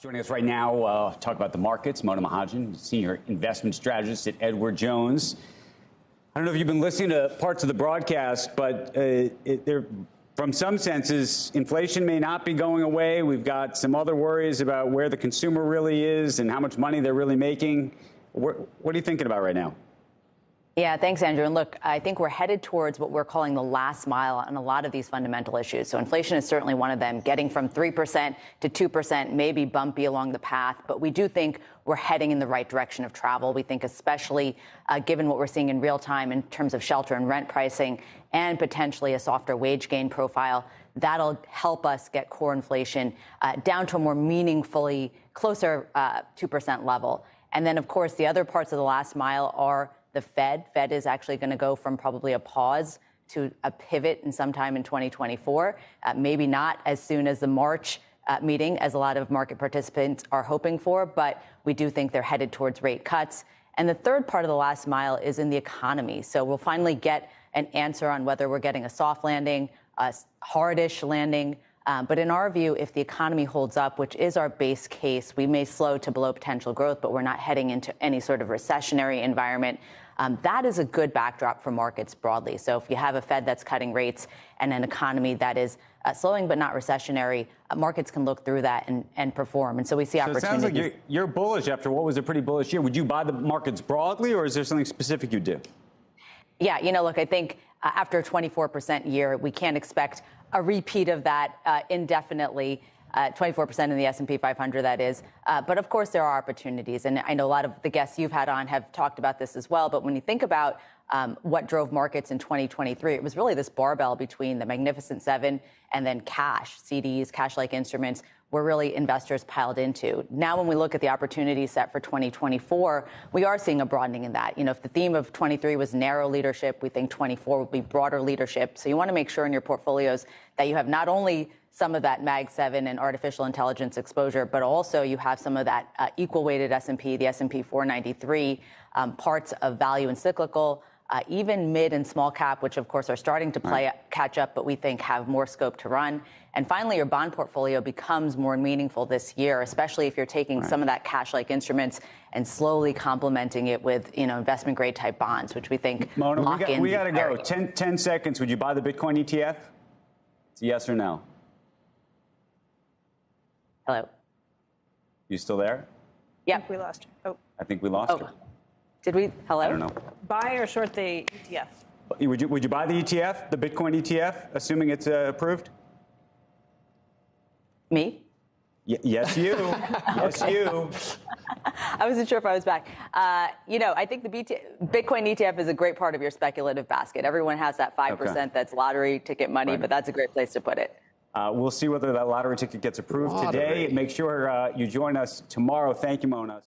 Joining us right now, talk about the markets. Mona Mahajan, senior investment strategist at Edward Jones. I don't know if you've been listening to parts of the broadcast, but from some senses, inflation may not be going away. We've got some other worries about where the consumer really is and how much money they're really making. What are you thinking about right now? Yeah, thanks, Andrew. And look, I think we're headed towards what we're calling the last mile on a lot of these fundamental issues. So inflation is certainly one of them. Getting from 3% to 2% may be bumpy along the path, but we do think we're heading in the right direction of travel. We think especially given what we're seeing in real time in terms of shelter and rent pricing and potentially a softer wage gain profile, that'll help us get core inflation down to a more meaningfully closer 2% level. And then, of course, the other parts of the last mile are the Fed. Fed is actually going to go from probably a pause to a pivot in sometime in 2024, maybe not as soon as the March meeting, as a lot of market participants are hoping for, but we do think they're headed towards rate cuts. And the third part of the last mile is in the economy. So we'll finally get an answer on whether we're getting a soft landing, a hardish landing. But in our view, if the economy holds up, which is our base case, we may slow to below potential growth, but we're not heading into any sort of recessionary environment. That is a good backdrop for markets broadly. So if you have a Fed that's cutting rates and an economy that is slowing but not recessionary, markets can look through that and perform. And so we see opportunities. So it sounds like you're bullish after what was a pretty bullish year. Would you buy the markets broadly, or is there something specific you do? Yeah, look, I think after a 24% year, we can't expect a repeat of that indefinitely. 24% in the S&P 500, that is. But of course, there are opportunities. And I know a lot of the guests you've had on have talked about this as well. But when you think about what drove markets in 2023, it was really this barbell between the Magnificent Seven and then cash, CDs, cash-like instruments, where really investors piled into. Now, when we look at the opportunity set for 2024, we are seeing a broadening in that. If the theme of 23 was narrow leadership, we think 24 will be broader leadership. So you want to make sure in your portfolios that you have not only some of that Mag 7 and artificial intelligence exposure, but also you have some of that equal-weighted S&P, the S&P 493, parts of value and cyclical, even mid and small cap, which of course are starting to catch up, but we think have more scope to run. And finally, your bond portfolio becomes more meaningful this year, especially if you're taking some of that cash-like instruments and slowly complementing it with, investment-grade type bonds, which we think Mona, lock in. we got to go. 10 seconds. Would you buy the Bitcoin ETF? It's a yes or no. Hello. You still there? Yeah. I think we lost her. Oh. I think we lost her. Did we? Hello? I don't know. Buy or short the ETF? Would you buy the ETF, the Bitcoin ETF, assuming it's approved? Me? Yes, you. Yes, you. I wasn't sure if I was back. I think the Bitcoin ETF is a great part of your speculative basket. Everyone has that 5% that's lottery ticket money, but that's a great place to put it. We'll see whether that lottery ticket gets approved today. Make sure you join us tomorrow. Thank you, Mona.